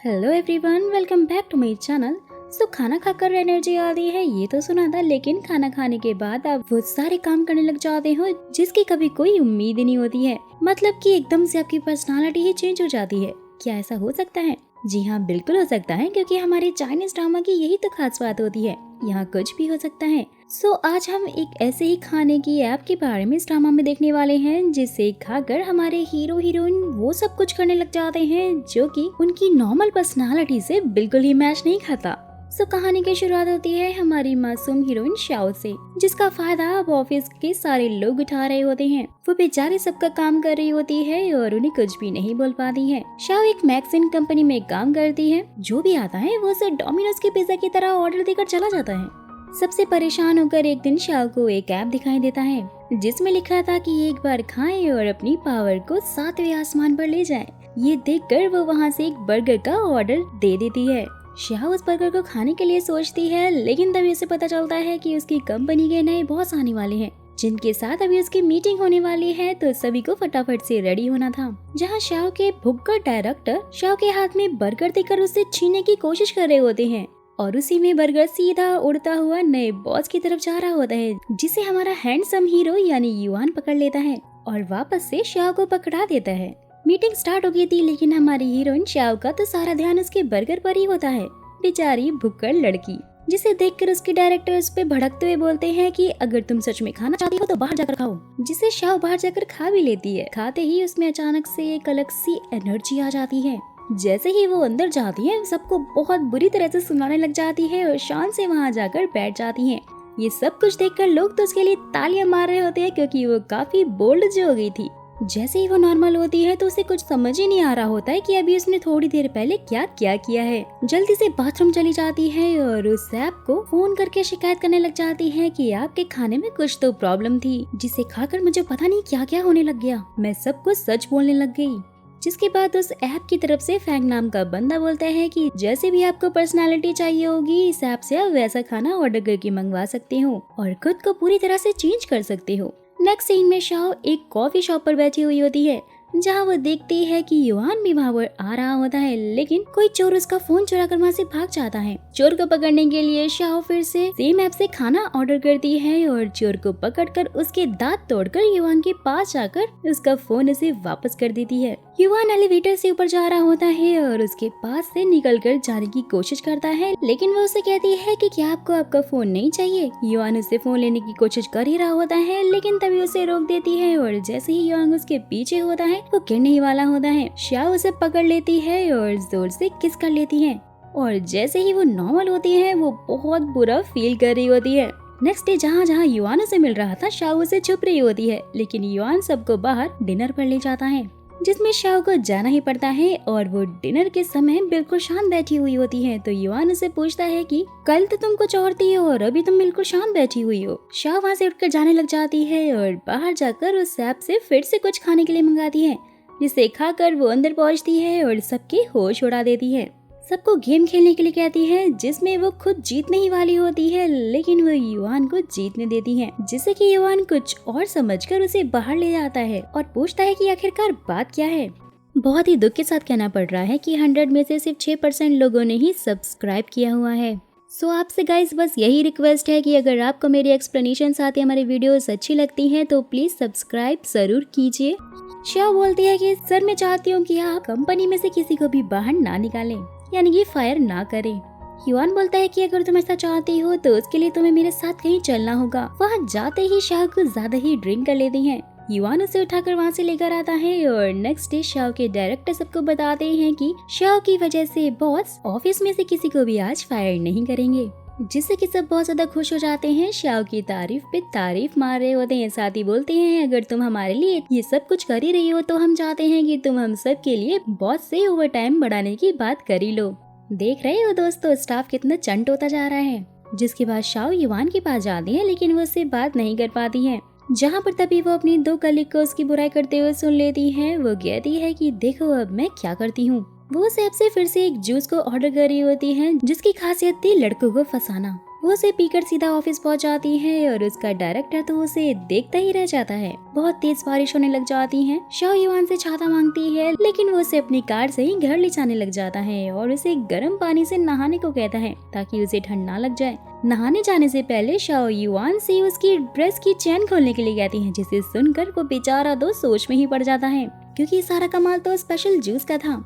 Hello everyone, welcome back to my channel. खाना खाकर energy आती है ये तो सुना था, लेकिन खाना खाने के बाद आप वो सारे काम करने लग जाते हो जिसकी कभी कोई उम्मीद ही नहीं होती है। मतलब कि एकदम से आपकी पर्सनालिटी ही चेंज हो जाती है। क्या ऐसा हो सकता है? जी हाँ, बिल्कुल हो सकता है, क्योंकि हमारे चाइनीज ड्रामा की यही तो खास बात होती है। यहाँ कुछ भी हो सकता है। आज हम एक ऐसे ही खाने की ऐप के बारे में इस ड्रामा में देखने वाले हैं, जिसे खाकर हमारे हीरो हीरोइन वो सब कुछ करने लग जाते हैं जो कि उनकी नॉर्मल पर्सनालिटी से बिल्कुल ही मैच नहीं खाता। कहानी की शुरुआत होती है हमारी मासूम हीरोइन शाओ से, जिसका फायदा अब ऑफिस के सारे लोग उठा रहे होते हैं। वो बेचारी सबका काम कर रही होती है और उन्हें कुछ भी नहीं बोल पाती है। शाओ एक मैक्सिन कंपनी में काम करती है। जो भी आता है वो उसे डोमिनोज की पिज्जा की तरह ऑर्डर देकर चला जाता है। सबसे परेशान होकर एक दिन शाओ को एक ऐप दिखाई देता है, जिसमें लिखा था कि एक बार खाएं और अपनी पावर को 7वें आसमान पर ले जाएं। ये देखकर वो वहाँ से एक बर्गर का ऑर्डर दे देती है। शाओ उस बर्गर को खाने के लिए सोचती है, लेकिन तभी उसे पता चलता है कि उसकी कंपनी के नए बॉस आने वाले हैं, जिनके साथ अभी उसकी मीटिंग होने वाली है। तो सभी को फटाफट से रेडी होना था। जहां शाओ के भुक्कड़ डायरेक्टर शाओ के हाथ में बर्गर देकर उसे छीनने की कोशिश कर रहे होते हैं, और उसी में बर्गर सीधा उड़ता हुआ नए बॉस की तरफ जा रहा होता है, जिसे हमारा हैंडसम हीरो यानी युआन पकड़ लेता है और वापस से शाओ को पकड़ा देता है। मीटिंग स्टार्ट हो गई थी, लेकिन हमारी हीरोइन शाओ का तो सारा ध्यान उसके बर्गर पर ही होता है। बेचारी भुक्कड़ लड़की, जिसे देखकर उसके डायरेक्टर उस पे भड़कते हुए बोलते हैं कि अगर तुम सच में खाना चाहती हो तो बाहर जाकर खाओ, जिसे शाओ बाहर जाकर खा भी लेती है। खाते ही उसमें अचानक से एक अलग सी एनर्जी आ जाती है। जैसे ही वो अंदर जाती है, सबको बहुत बुरी तरह से सुनाने लग जाती है और शान से वहाँ जाकर बैठ जाती है। ये सब कुछ देखकर लोग तो उसके लिए तालियां मार रहे होते हैं, क्योंकि वो काफी बोल्ड जो हो गई थी। जैसे ही वो नॉर्मल होती है तो उसे कुछ समझ ही नहीं आ रहा होता है कि अभी उसने थोड़ी देर पहले क्या क्या किया है। जल्दी से बाथरूम चली जाती है और उस ऐप को फोन करके शिकायत करने लग जाती है कि आपके खाने में कुछ तो प्रॉब्लम थी, जिसे खाकर मुझे पता नहीं क्या क्या होने लग गया। मैं सब कुछ सच बोलने लग गई। जिसके बाद उस ऐप की तरफ से फैंग नाम का बंदा बोलता है कि जैसे भी आपको पर्सनालिटी चाहिए होगी, इस ऐप से आप वैसा खाना ऑर्डर करके मंगवा सकते हो और खुद को पूरी तरह से चेंज कर सकते हो। नेक्स्ट सीन में शाओ एक कॉफी शॉप पर बैठी हुई होती है, जहाँ वो देखती है कि युआन भी वहाँ पर आ रहा होता है, लेकिन कोई चोर उसका फोन चुरा कर वहाँ से भाग जाता है। चोर को पकड़ने के लिए शाओ फिर से सेम ऐप से खाना ऑर्डर करती है और चोर को पकड़कर उसके दांत तोड़कर युआन के पास जाकर उसका फोन उसे वापस कर देती है। युआन एलिवेटर से ऊपर जा रहा होता है और उसके पास से निकलकर जाने की कोशिश करता है, लेकिन वो उसे कहती है कि क्या आपको आपका फोन नहीं चाहिए। युआन उससे फोन लेने की कोशिश कर ही रहा होता है, लेकिन तभी उसे रोक देती है और जैसे ही युआन उसके पीछे होता है वो गिरने ही वाला होता है। शाओ उसे पकड़ लेती है और जोर से किस कर लेती है, और जैसे ही वो नॉर्मल होती है वो बहुत बुरा फील कर रही होती है। नेक्स्ट डे जहाँ जहाँ युआन से मिल रहा था, शाओ उसे छुप रही होती है, लेकिन युआन सबको बाहर डिनर पर ले जाता है, जिसमें शाओ को जाना ही पड़ता है। और वो डिनर के समय बिल्कुल शांत बैठी हुई होती है। तो युआन उसे पूछता है कि कल तो तुम कुछ और थी और अभी तुम बिल्कुल शांत बैठी हुई हो। शाओ वहाँ से उठकर जाने लग जाती है और बाहर जाकर उस ऐप से फिर से कुछ खाने के लिए मंगाती है, जिसे खाकर वो अंदर पहुँचती है और सबके होश उड़ा देती है। सबको गेम खेलने के लिए कहती है, जिसमें वो खुद जीतने ही वाली होती है, लेकिन वो युआन को जीतने देती है, जिससे कि युआन कुछ और समझकर उसे बाहर ले जाता है और पूछता है कि आखिरकार बात क्या है। बहुत ही दुख के साथ कहना पड़ रहा है कि 100 में से सिर्फ 6% लोगों ने ही सब्सक्राइब किया हुआ है। आपसे गाइस बस यही रिक्वेस्ट है कि अगर आपको मेरी एक्सप्लेनेशन साथ ही हमारी वीडियोस अच्छी लगती हैं तो प्लीज सब्सक्राइब जरूर कीजिए। शाओ बोलती है कि सर मैं चाहती हूँ कि आप कंपनी में से किसी को भी बाहर ना निकालें, यानी कि फायर ना करें। युआन बोलता है कि अगर तुम ऐसा चाहती हो तो उसके लिए तुम्हें मेरे साथ कहीं चलना होगा। वहाँ जाते ही शाओ को ज्यादा ही ड्रिंक कर लेती हैं। युआन उसे उठाकर वहाँ से लेकर आता है और नेक्स्ट डे शाओ के डायरेक्टर सबको बताते हैं कि शाओ की वजह से बॉस ऑफिस में से किसी को भी आज फायर नहीं करेंगे, जिससे कि सब बहुत ज्यादा खुश हो जाते हैं। शाओ की तारीफ पे तारीफ मार रहे होते हैं। साथ ही बोलते हैं अगर तुम हमारे लिए ये सब कुछ कर ही रही हो तो हम चाहते हैं कि तुम हम सब के लिए बॉस से ओवर टाइम बढ़ाने की बात कर ही लो। देख रहे हो दोस्तों, स्टाफ कितना चंट होता जा रहा है। जिसके बाद शाओ युआन के पास जाती है, लेकिन वो उससे बात नहीं कर पाती है। जहाँ पर तभी वो अपनी 2 कलीग को उसकी बुराई करते हुए सुन लेती है। वो कहती है कि देखो अब मैं क्या करती हूँ। वो उस ऐप से फिर से एक जूस को ऑर्डर कर रही होती है, जिसकी खासियत थी लड़कों को फंसाना। वो उसे पीकर सीधा ऑफिस पहुंच जाती है और उसका डायरेक्टर तो उसे देखता ही रह जाता है। बहुत तेज बारिश होने लग जाती है। शाओ युआन से छाता मांगती है, लेकिन वो उसे अपनी कार से ही घर ले जाने लग जाता है और उसे गर्म पानी से नहाने को कहता है ताकि उसे ठंड ना लग जाए। नहाने जाने से पहले शाओ युआन से उसकी ड्रेस की चेन खोलने के लिए कहती है, जिसे सुनकर वो बेचारा तो सोच में ही पड़ जाता है, क्योंकि सारा कमाल तो स्पेशल जूस का था।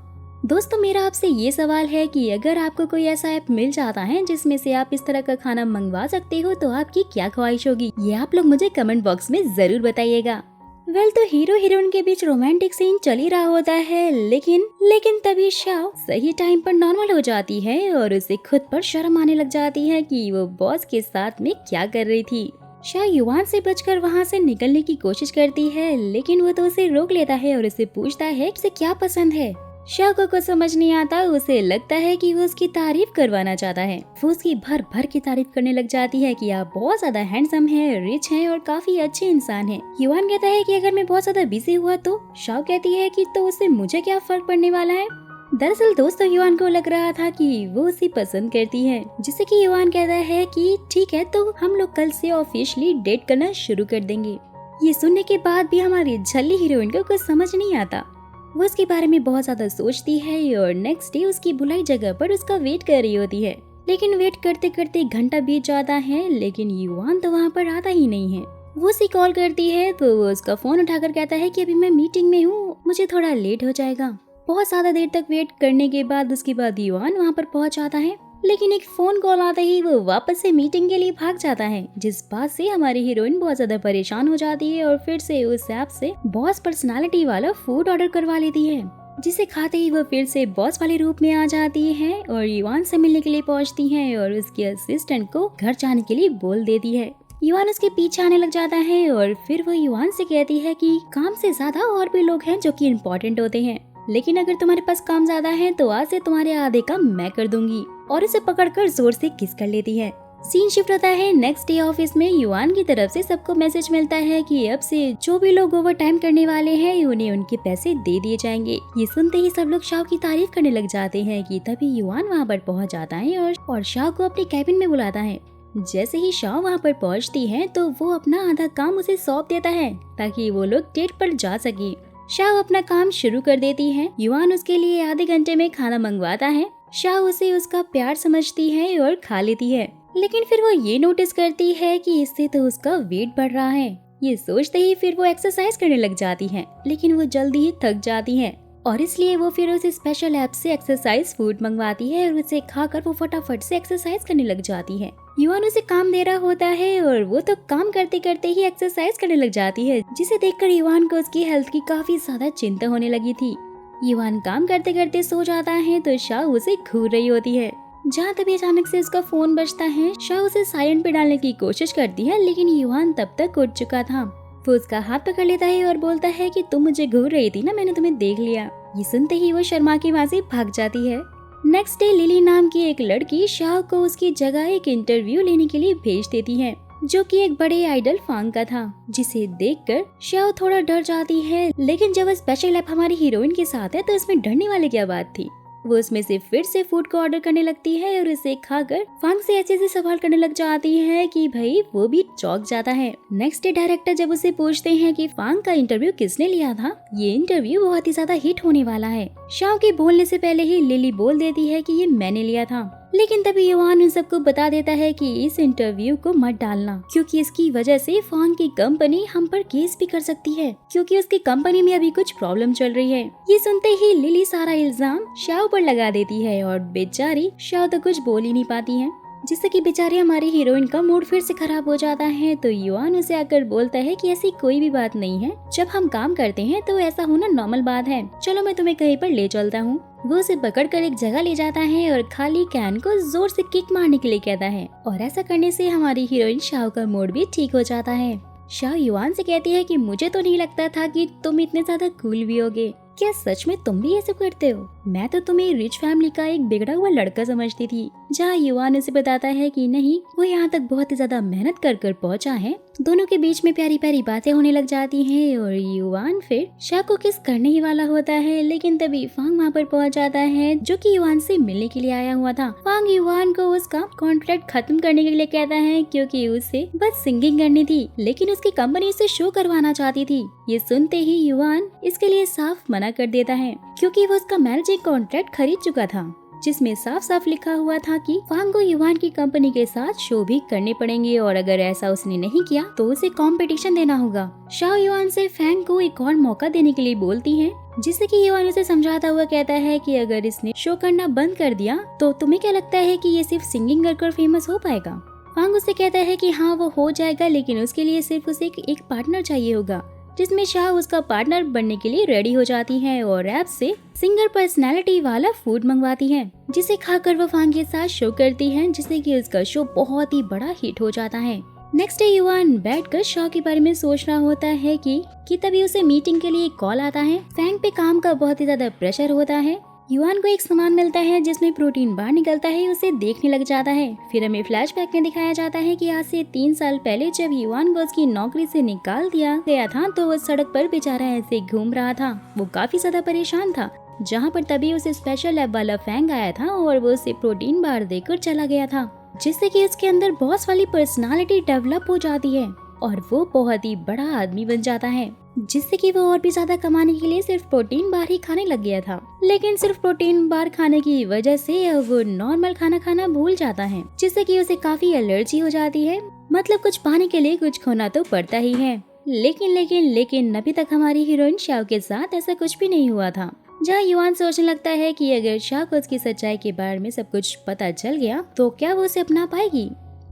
दोस्तों, मेरा आपसे ये सवाल है कि अगर आपको कोई ऐसा ऐप मिल जाता है जिसमें से आप इस तरह का खाना मंगवा सकते हो तो आपकी क्या ख्वाहिश होगी, ये आप लोग मुझे कमेंट बॉक्स में जरूर बताइएगा। तो हीरो हीरोइन के बीच रोमांटिक सीन चल ही रहा होता है, लेकिन तभी शाओ सही टाइम पर नॉर्मल हो जाती है और उसे खुद पर शर्म आने लग जाती है कि वो बॉस के साथ में क्या कर रही थी। शाओ युआन से बचकर वहाँ से निकलने की कोशिश करती है, लेकिन वो तो उसे रोक लेता है और उसे पूछता है कि उसे क्या पसंद है। शाओ को कुछ समझ नहीं आता। उसे लगता है कि वो उसकी तारीफ करवाना चाहता है। वो उसकी भर भर की तारीफ करने लग जाती है कि आप बहुत ज्यादा हैंडसम हैं, रिच हैं और काफी अच्छे इंसान हैं। युआन कहता है कि अगर मैं बहुत ज्यादा बिजी हुआ तो। शाओ कहती है कि तो उससे मुझे क्या फर्क पड़ने वाला है। दरअसल दोस्तों, युआन को लग रहा था कि वो उसे पसंद करती है, जिससे कि युआन कहता है कि ठीक है, तो हम लोग कल से ऑफिशियली डेट करना शुरू कर देंगे। ये सुनने के बाद भी हमारी झल्ली हीरोइन को कुछ समझ नहीं आता। वो इसके बारे में बहुत ज्यादा सोचती है और नेक्स्ट डे उसकी बुलाई जगह पर उसका वेट कर रही होती है। लेकिन वेट करते करते घंटा बीत जाता है, लेकिन युआन तो वहाँ पर आता ही नहीं है। वो उसे कॉल करती है तो वो उसका फोन उठाकर कहता है कि अभी मैं मीटिंग में हूँ, मुझे थोड़ा लेट हो जाएगा। बहुत ज्यादा देर तक वेट करने के बाद उसके बाद युआन वहाँ पर पहुँच जाता है, लेकिन एक फोन कॉल आते ही वो वापस से मीटिंग के लिए भाग जाता है, जिस बात से हमारी हीरोइन बहुत ज्यादा परेशान हो जाती है और फिर से उस ऐप से बॉस पर्सनालिटी वाला फूड ऑर्डर करवा लेती है, जिसे खाते ही वो फिर से बॉस वाले रूप में आ जाती है और युआन से मिलने के लिए पहुंचती है और उसके असिस्टेंट को घर जाने के लिए बोल देती है। युआन उसके पीछे आने लग जाता है और फिर वो युआन से कहती है कि काम से ज्यादा और भी लोग हैं जो कि इम्पोर्टेंट होते हैं, लेकिन अगर तुम्हारे पास काम ज्यादा है तो आज से तुम्हारे आधे काम मैं कर दूंगी, और उसे पकड़कर जोर से किस कर लेती है। सीन शिफ्ट होता है नेक्स्ट डे ऑफिस में। युआन की तरफ से सबको मैसेज मिलता है कि अब से जो भी लोग ओवर टाइम करने वाले हैं उन्हें उनके पैसे दे दिए जाएंगे। ये सुनते ही सब लोग शाओ की तारीफ करने लग जाते हैं कि तभी युआन वहाँ पर पहुँच जाता है और शाओ को अपने कैबिन में बुलाता है। जैसे ही शाओ वहाँ पर पहुँचती है तो वो अपना आधा काम उसे सौंप देता है ताकि वो लोग डेट पर जा सके। शाओ अपना काम शुरू कर देती है। युआन उसके लिए आधे घंटे में खाना मंगवाता है। शाओ उसे उसका प्यार समझती है और खा लेती है, लेकिन फिर वो ये नोटिस करती है कि इससे तो उसका वेट बढ़ रहा है। ये सोचते ही फिर वो एक्सरसाइज करने लग जाती है, लेकिन वो जल्दी ही थक जाती है और इसलिए वो फिर उस स्पेशल ऐप से एक्सरसाइज फूड मंगवाती है और उसे खाकर वो फटाफट से एक्सरसाइज करने लग जाती है। युआन उसे काम दे रहा होता है और वो तो काम करते करते ही एक्सरसाइज करने लग जाती है, जिसे देखकर युआन को उसकी हेल्थ की काफी ज्यादा चिंता होने लगी थी। युआन काम करते करते सो जाता है तो शाओ उसे घूर रही होती है, जहाँ तभी अचानक से उसका फोन बजता है। शाओ उसे साइलेंट पे डालने की कोशिश करती है, लेकिन युआन तब तक उठ चुका था। वो उसका हाथ पकड़ लेता है और बोलता है कि तुम मुझे घूर रही थी ना, मैंने तुम्हें देख लिया। ये सुनते ही वो शर्मा के वहाँ से भाग जाती है। नेक्स्ट डे लिली नाम की एक लड़की शाओ को उसकी जगह एक इंटरव्यू लेने के लिए भेज देती है, जो कि एक बड़े आइडल फांग का था, जिसे देखकर शाओ थोड़ा डर जाती है। लेकिन जब स्पेशल ऐप हमारी हीरोइन के साथ है तो इसमें डरने वाली क्या बात थी। वो उसमें से फिर से फूड को ऑर्डर करने लगती है और उसे खाकर फांग से ऐसे सवाल करने लग जाती है कि भाई वो भी चौंक जाता है। नेक्स्ट डे डायरेक्टर जब उसे पूछते हैं कि फांग का इंटरव्यू किसने लिया था, ये इंटरव्यू बहुत ही ज्यादा हिट होने वाला है। शाओ के बोलने से पहले ही लिली बोल देती है कि ये मैंने लिया था, लेकिन तभी युआन उन सबको बता देता है कि इस इंटरव्यू को मत डालना, क्योंकि इसकी वजह से फांग की कंपनी हम पर केस भी कर सकती है, क्योंकि उसकी कंपनी में अभी कुछ प्रॉब्लम चल रही है। ये सुनते ही लिली सारा इल्जाम शाओ पर लगा देती है और बेचारी शाओ तो कुछ बोल ही नहीं पाती है, जिससे कि बेचारी हमारी हीरोइन का मूड फिर से खराब हो जाता है। तो युआन उसे आकर बोलता है कि ऐसी कोई भी बात नहीं है, जब हम काम करते हैं तो ऐसा होना नॉर्मल बात है, चलो मैं तुम्हें कहीं पर ले चलता हूँ। वो उसे पकड़कर एक जगह ले जाता है और खाली कैन को जोर से किक मारने के लिए कहता है, और ऐसा करने से हमारी हीरोइन शाओ का मूड भी ठीक हो जाता है। शाओ युआन से कहती है कि मुझे तो नहीं लगता था कि तुम इतने ज्यादा कूल भी होगे, क्या सच में तुम भी ये सब करते हो? मैं तो तुम्हें रिच फैमिली का एक बिगड़ा हुआ लड़का समझती थी। जहाँ युवान उसे बताता है कि नहीं, वो यहाँ तक बहुत ही ज्यादा मेहनत कर कर पहुँचा है। दोनों के बीच में प्यारी प्यारी बातें होने लग जाती हैं और युवान फिर शाह को किस करने ही वाला होता है, लेकिन तभी फांग वहाँ पर पहुँच जाता है जो कि युवान से मिलने के लिए आया हुआ था। फांग युवान को उसका कॉन्ट्रैक्ट खत्म करने के लिए कहता है क्योंकि उसे बस सिंगिंग करनी थी, लेकिन उसकी कंपनी से शो करवाना चाहती थी। ये सुनते ही युवान इसके लिए साफ मना कर देता है क्योंकि वो उसका मैनेजिंग कॉन्ट्रैक्ट खरीद चुका था, जिसमें साफ साफ लिखा हुआ था कि फांग को युवान की कंपनी के साथ शो भी करने पड़ेंगे और अगर ऐसा उसने नहीं किया तो उसे कंपटीशन देना होगा। शाह युवान से फैंग को एक और मौका देने के लिए बोलती है, जिससे कि युवान उसे समझाता हुआ कहता है कि अगर इसने शो करना बंद कर दिया तो तुम्हें क्या लगता है कि ये सिर्फ सिंगिंग कर फेमस हो पाएगा। फांग उससे कहता है कि हाँ वो हो जाएगा, लेकिन उसके लिए सिर्फ उसे एक पार्टनर चाहिए होगा, जिसमें शाह उसका पार्टनर बनने के लिए रेडी हो जाती है और ऐप से सिंगर पर्सनालिटी वाला फूड मंगवाती है, जिसे खाकर वो फांग के साथ शो करती है, जिससे कि उसका शो बहुत ही बड़ा हिट हो जाता है। नेक्स्ट डे युवान बैठकर शाह के बारे में सोच रहा होता है कि तभी उसे मीटिंग के लिए कॉल आता है। फैंग पे काम का बहुत ही ज्यादा प्रेशर होता है। युवान को एक सामान मिलता है जिसमें प्रोटीन बार निकलता है, उसे देखने लग जाता है। फिर हमें फ्लैशबैक में दिखाया जाता है कि आज से 3 साल पहले जब युवान को उसकी नौकरी से निकाल दिया गया था तो वो सड़क पर बेचारा ऐसे घूम रहा था। वो काफी ज्यादा परेशान था, जहाँ पर तभी उसे स्पेशल लैब वाला फैंग आया था और वो उसे प्रोटीन बार देकर चला गया था, जिससे कि उसके अंदर बॉस वाली पर्सनालिटी डेवलप हो जाती है और वो बहुत ही बड़ा आदमी बन जाता है, जिससे कि वो और भी ज्यादा कमाने के लिए सिर्फ प्रोटीन बार ही खाने लग गया था। लेकिन सिर्फ प्रोटीन बार खाने की वजह से अब वो नॉर्मल खाना खाना भूल जाता है, जिससे कि उसे काफी एलर्जी हो जाती है। मतलब कुछ पाने के लिए कुछ खोना तो पड़ता ही है। लेकिन अभी तक हमारी हीरोइन शाह के साथ ऐसा कुछ भी नहीं हुआ था। जहाँ युवान सोचने लगता है कि अगर शाह को उसकी सच्चाई के बारे में सब कुछ पता चल गया तो क्या वो उसे अपना पाएगी।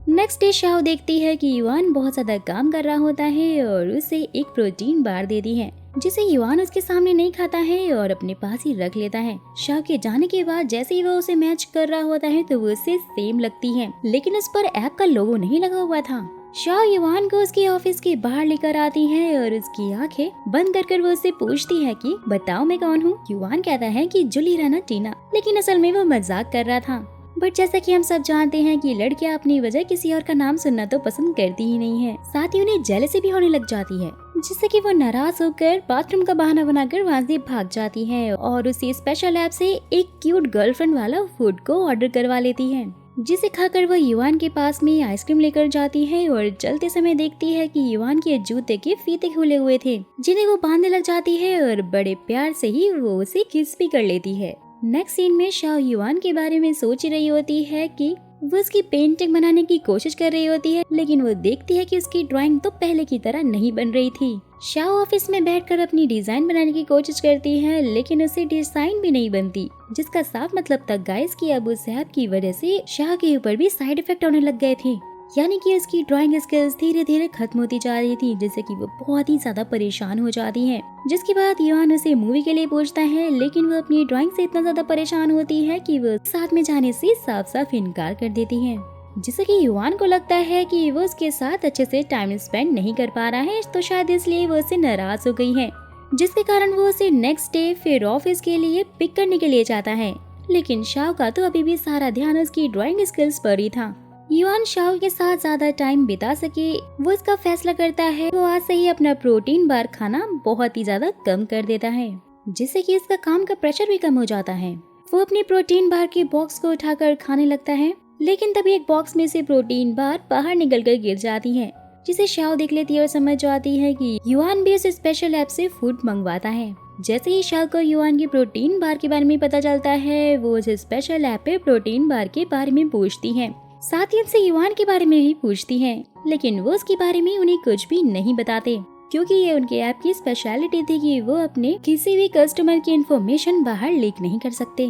नेक्स्ट डे शाह देखती है कि युवान बहुत ज्यादा काम कर रहा होता है और उसे एक प्रोटीन बार देती है, जिसे युवान उसके सामने नहीं खाता है और अपने पास ही रख लेता है। शाह के जाने के बाद जैसे ही वो उसे मैच कर रहा होता है तो वो उसे सेम लगती है, लेकिन उस पर ऐप का लोगो नहीं लगा हुआ था। शाह युवान को उसके ऑफिस के बाहर लेकर आती है और उसकी आंखें बंद कर वो उससे पूछती है कि बताओ मैं कौन हूँ। युवान कहता है कि जुली राना टीना, लेकिन असल में वो मजाक कर रहा था। बट जैसा कि हम सब जानते हैं कि लड़कियां अपनी वजह किसी और का नाम सुनना तो पसंद करती ही नहीं है, साथ ही उन्हें जेलसी भी होने लग जाती है, जिससे कि वो नाराज होकर बाथरूम का बहाना बनाकर वहाँ से भाग जाती है और उसी स्पेशल ऐप से एक क्यूट गर्लफ्रेंड वाला फूड को ऑर्डर करवा लेती है, जिसे खाकर वो युवान के पास में आइसक्रीम लेकर जाती है और चलते समय देखती है कि युवान के जूते के फीते खुले हुए थे, जिन्हें वो बांधने लग जाती है और बड़े प्यार से ही वो उसे किस भी कर लेती है। नेक्स्ट सीन में शाह युवान के बारे में सोच रही होती है कि वो उसकी पेंटिंग बनाने की कोशिश कर रही होती है, लेकिन वो देखती है कि उसकी ड्राइंग तो पहले की तरह नहीं बन रही थी। शाह ऑफिस में बैठकर अपनी डिजाइन बनाने की कोशिश करती है, लेकिन उससे डिजाइन भी नहीं बनती, जिसका साफ मतलब था गाइस कि अब उस ऐप की वजह से शाह के ऊपर भी साइड इफेक्ट होने लग गए थे, यानी कि उसकी ड्राइंग स्किल्स धीरे धीरे खत्म होती जा रही थी, जिससे कि वो बहुत ही ज्यादा परेशान हो जाती है। जिसके बाद युवान उसे मूवी के लिए पूछता है, लेकिन वो अपनी ड्राइंग से इतना ज्यादा परेशान होती है कि वो साथ में जाने से साफ साफ इनकार कर देती है, जिससे कि युवान को लगता है कि वो उसके साथ अच्छे से टाइम स्पेंड नहीं कर पा रहा है, तो शायद इसलिए वो उससे नाराज हो गई है, जिसके कारण वो उसे नेक्स्ट डे फिर ऑफिस के लिए पिक करने के लिए जाता है। लेकिन शाह का तो अभी भी सारा ध्यान उसकी ड्राइंग स्किल्स पर ही था। युवान शाह के साथ ज्यादा टाइम बिता सके वो इसका फैसला करता है। वो आज से ही अपना प्रोटीन बार खाना बहुत ही ज्यादा कम कर देता है, जिससे कि इसका काम का प्रेशर भी कम हो जाता है। वो अपनी प्रोटीन बार के बॉक्स को उठाकर खाने लगता है, लेकिन तभी एक बॉक्स में से प्रोटीन बार बाहर निकलकर गिर जाती है, जिसे शाह देख लेती है और समझ जाती है कि युवान भी उस स्पेशल ऐप से फूड मंगवाता है। जैसे ही शाह को युवान की प्रोटीन बार के बारे में पता चलता है, वो उस स्पेशल ऐप पे प्रोटीन बार के बारे में पूछती है, साथ ही उनसे युवान के बारे में भी पूछती है, लेकिन वो उसके बारे में उन्हें कुछ भी नहीं बताते, क्योंकि ये उनके ऐप की स्पेशलिटी थी कि वो अपने किसी भी कस्टमर की इंफॉर्मेशन बाहर लीक नहीं कर सकते।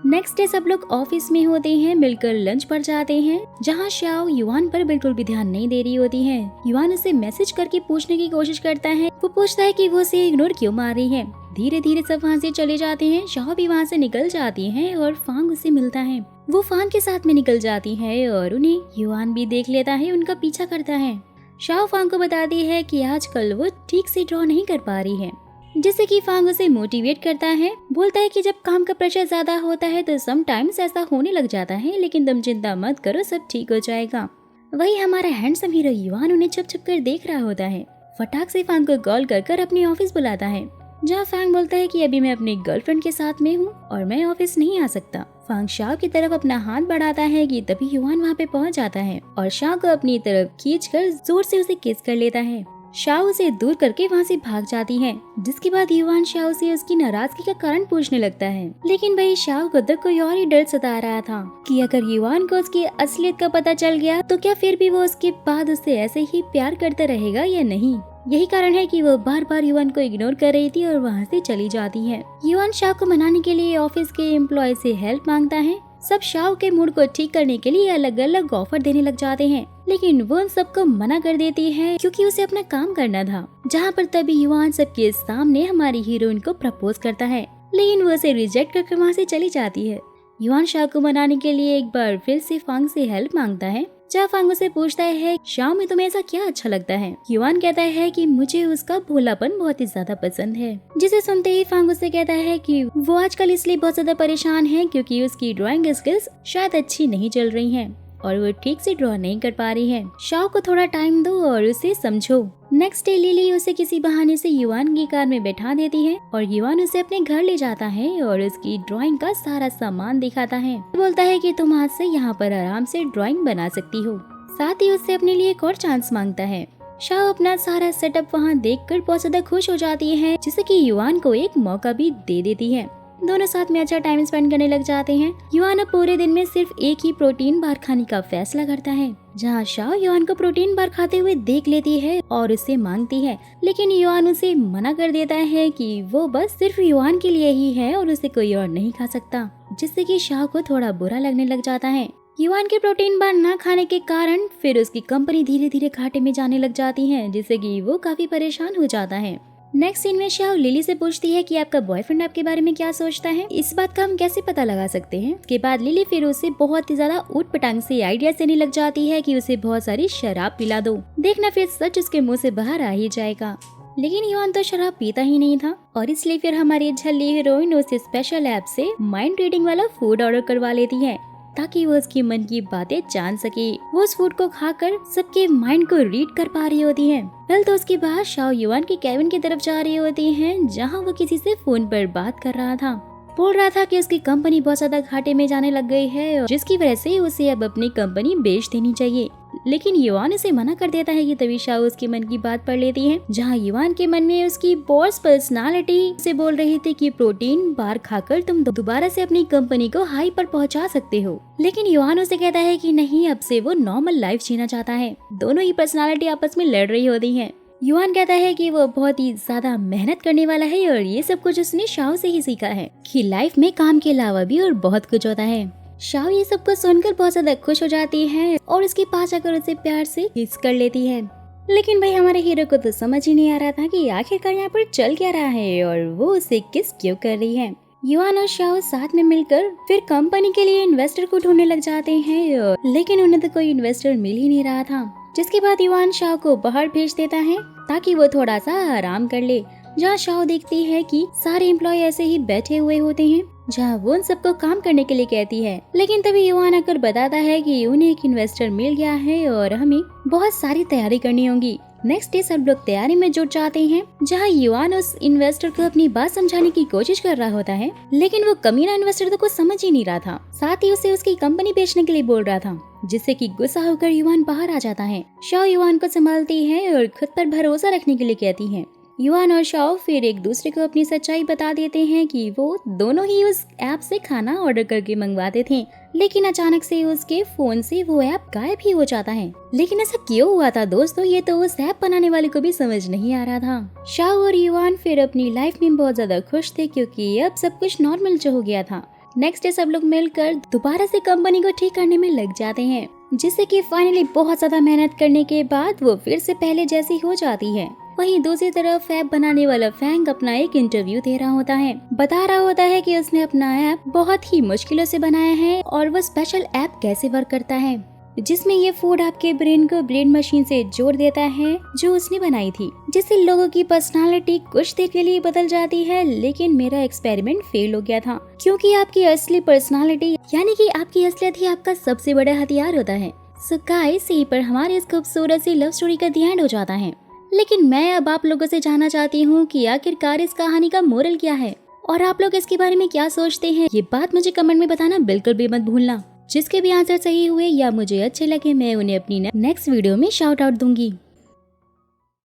नेक्स्ट डे सब लोग ऑफिस में होते हैं, मिलकर लंच पर जाते हैं, जहाँ शाह युवान पर बिल्कुल भी ध्यान नहीं दे रही होती है। युवान उसे मैसेज करके पूछने की कोशिश करता है। वो पूछता है कि वो उसे इग्नोर क्यों मार रही है। धीरे धीरे सब वहाँ से चले जाते हैं। शाह भी वहाँ से निकल जाती है और फांग उसे मिलता है। वो फांग के साथ में निकल जाती है और उन्हें युवान भी देख लेता है, उनका पीछा करता है। शाह फांग को बताती है कि आजकल वो ठीक से ड्रॉ नहीं कर पा रही है। जिससे कि फांग उसे मोटिवेट करता है, बोलता है कि जब काम का प्रेशर ज्यादा होता है तो समटाइम्स ऐसा होने लग जाता है, लेकिन तुम चिंता मत करो, सब ठीक हो जाएगा। वही हमारा हैंडसम हीरो युआन उन्हें छुप छुप कर देख रहा होता है। फटाक से फांग को कॉल कर कर अपने ऑफिस बुलाता है, जहाँ फांग बोलता है कि अभी मैं अपनी गर्लफ्रेंड के साथ में हूँ और मैं ऑफिस नहीं आ सकता। फांग शाओ की तरफ अपना हाथ बढ़ाता है कि तभी युआन वहाँ पे पहुँच जाता है और शाओ को अपनी तरफ खींचकर जोर से उसे किस कर लेता है। शाओ उसे दूर करके वहाँ से भाग जाती है, जिसके बाद युआन शाओ से उसकी नाराजगी का कारण पूछने लगता है। लेकिन भाई शाओ को तो कोई और ही डर सता रहा था कि अगर युआन को उसकी असलियत का पता चल गया तो क्या फिर भी वो उसके बाद उससे ऐसे ही प्यार करता रहेगा या नहीं। यही कारण है कि वो बार बार युआन को इग्नोर कर रही थी और वहाँ से चली जाती है। युआन शाओ को मनाने के लिए ऑफिस के एम्प्लॉय से हेल्प मांगता है। सब शाओ के मूड को ठीक करने के लिए अलग अलग ऑफर देने लग जाते हैं, लेकिन वो उन सबको मना कर देती है क्योंकि उसे अपना काम करना था। जहाँ पर तभी युआन सबके सामने हमारी हीरोइन को प्रपोज करता है, लेकिन वो उसे रिजेक्ट करके वहाँ से चली जाती है। युआन शाओ को मनाने के लिए एक बार फिर से फांग से हेल्प मांगता है, जहाँ फांग उसे पूछता है शाओ में तुम्हें ऐसा क्या अच्छा लगता है। युआन कहता है कि मुझे उसका भोलापन बहुत ही ज्यादा पसंद है, जिसे सुनते ही फांग उसे कहता है कि वो आजकल इसलिए बहुत ज्यादा परेशान है क्योंकि उसकी ड्राइंग स्किल्स शायद अच्छी नहीं चल रही हैं और वो ठीक से ड्रॉ नहीं कर पा रही है। शाओ को थोड़ा टाइम दो और उसे समझो। नेक्स्ट डे लिली उसे किसी बहाने से युआन की कार में बैठा देती है और युआन उसे अपने घर ले जाता है और उसकी ड्राइंग का सारा सामान दिखाता है। बोलता है कि तुम आज से यहाँ पर आराम से ड्राइंग बना सकती हो। साथ ही उससे अपने लिए एक और चांस मांगता है। शाओ अपना सारा सेटअप वहाँ देखकर बहुत ज्यादा खुश हो जाती है, जिससे कि युआन को एक मौका भी दे देती है। दोनों साथ में अच्छा टाइम स्पेंड करने लग जाते हैं। युआन अब पूरे दिन में सिर्फ एक ही प्रोटीन बार खाने का फैसला करता है, जहाँ शाओ युआन को प्रोटीन बार खाते हुए देख लेती है और उससे मांगती है, लेकिन युआन उसे मना कर देता है कि वो बस सिर्फ युआन के लिए ही है और उसे कोई और नहीं खा सकता, जिससे कि शाओ को थोड़ा बुरा लगने लग जाता है। युआन के प्रोटीन बार न खाने के कारण फिर उसकी कंपनी धीरे धीरे घाटे में जाने लग जाती है, जिससे कि वो काफी परेशान हो जाता है। नेक्स्ट सीन में शाओ लिली से पूछती है कि आपका बॉयफ्रेंड आपके बारे में क्या सोचता है, इस बात का हम कैसे पता लगा सकते हैं। इसके बाद लिली फिर उसे बहुत ही ज्यादा ऊट पटांग से आइडिया देने लग जाती है कि उसे बहुत सारी शराब पिला दो, देखना फिर सच उसके मुंह से बाहर आ ही जाएगा। लेकिन युआन तो शराब पीता ही नहीं था और इसलिए फिर हमारी झल्ली हीरोइन उसे स्पेशल ऐप से माइंड रीडिंग वाला फूड ऑर्डर करवा लेती है, ताकि वो उसकी मन की बातें जान सके। वो उस फूड को खाकर सबके माइंड को रीड कर पा रही होती है। कल तो उसके बाद शाओ युआन के केबिन की तरफ जा रही होती है, जहाँ वो किसी से फोन पर बात कर रहा था। बोल रहा था कि उसकी कंपनी बहुत ज्यादा घाटे में जाने लग गई है, जिसकी वजह से उसे अब अपनी कंपनी बेच देनी चाहिए। लेकिन युआन इसे मना कर देता है कि तभी शाओ उसके मन की बात पढ़ लेती है, जहाँ युआन के मन में उसकी बॉस पर्सनालिटी से बोल रही थी कि प्रोटीन बार खाकर तुम दोबारा से अपनी कंपनी को हाई पर पहुंचा सकते हो। लेकिन युआन उसे कहता है कि नहीं, अब से वो नॉर्मल लाइफ जीना चाहता है। दोनों ही पर्सनालिटी आपस में लड़ रही होती है। युआन कहता है कि वो बहुत ही ज्यादा मेहनत करने वाला है और ये सब कुछ उसने शाओ से ही सीखा है कि लाइफ में काम के अलावा भी और बहुत कुछ होता है। शाओ ये सब कुछ सुनकर बहुत ज्यादा खुश हो जाती है और उसके पास आकर उसे प्यार से किस कर लेती है। लेकिन भाई हमारे हीरो को तो समझ ही नहीं आ रहा था कि आखिरकार यहाँ पर चल क्या रहा है और वो उसे किस क्यों कर रही है। युआन और शाओ साथ में मिलकर फिर कंपनी के लिए इन्वेस्टर को ढूंढने लग जाते हैं, लेकिन उन्हें तो कोई इन्वेस्टर मिल ही नहीं रहा था। जिसके बाद युआन शाओ को बाहर भेज देता है ताकि वो थोड़ा सा आराम कर ले। जहाँ शाओ देखती है कि सारे एम्प्लॉय ऐसे ही बैठे हुए होते हैं, जहाँ वो उन सबको काम करने के लिए कहती है। लेकिन तभी युआन आकर बताता है कि उन्हें एक इन्वेस्टर मिल गया है और हमें बहुत सारी तैयारी करनी होगी। नेक्स्ट डे सब लोग तैयारी में जुट जाते हैं, जहाँ युआन उस इन्वेस्टर को अपनी बात समझाने की कोशिश कर रहा होता है, लेकिन वो कमीना इन्वेस्टर तो कुछ समझ ही नहीं रहा था। साथ ही उसे उसकी कंपनी बेचने के लिए बोल रहा था, जिससे कि गुस्सा होकर युआन बाहर आ जाता है। शाओ युआन को संभालती है और खुद पर भरोसा रखने के लिए कहती है। युआन और शाओ फिर एक दूसरे को अपनी सच्चाई बता देते हैं कि वो दोनों ही उस ऐप से खाना ऑर्डर करके मंगवाते थे, लेकिन अचानक से उसके फोन से वो ऐप गायब ही हो जाता है। लेकिन ऐसा क्यों हुआ था दोस्तों, ये तो उस ऐप बनाने वाले को भी समझ नहीं आ रहा था। शाओ और युआन फिर अपनी लाइफ में बहुत ज्यादा खुश थे क्योंकि अब सब कुछ नॉर्मल हो गया था। नेक्स्ट डे सब लोग मिलकर दोबारा से कंपनी को ठीक करने में लग जाते हैं, जिससे कि फाइनली बहुत ज्यादा मेहनत करने के बाद वो फिर से पहले जैसी हो जाती है। वहीं दूसरी तरफ ऐप बनाने वाला फैंग अपना एक इंटरव्यू दे रहा होता है, बता रहा होता है कि उसने अपना ऐप बहुत ही मुश्किलों से बनाया है और वो स्पेशल ऐप कैसे वर्क करता है। जिसमें ये फूड आपके ब्रेन को ब्रेन मशीन से जोड़ देता है जो उसने बनाई थी, जिससे लोगों की पर्सनालिटी कुछ देर के लिए बदल जाती है। लेकिन मेरा एक्सपेरिमेंट फेल हो गया था, क्योंकि आपकी असली पर्सनालिटी यानी कि आपकी असलियत ही आपका सबसे बड़ा हथियार होता है। सो गाइस, यहीं पर हमारे इस खूबसूरत सी लव स्टोरी का दी एंड हो जाता है। लेकिन मैं अब आप लोगों से जानना चाहती हूँ कि आखिरकार इस कहानी का मोरल क्या है और आप लोग इसके बारे में क्या सोचते हैं। ये बात मुझे कमेंट में बताना बिल्कुल भी मत भूलना। जिसके भी आंसर सही हुए या मुझे अच्छे लगे, मैं उन्हें अपनी नेक्स्ट वीडियो में शाउट आउट दूंगी।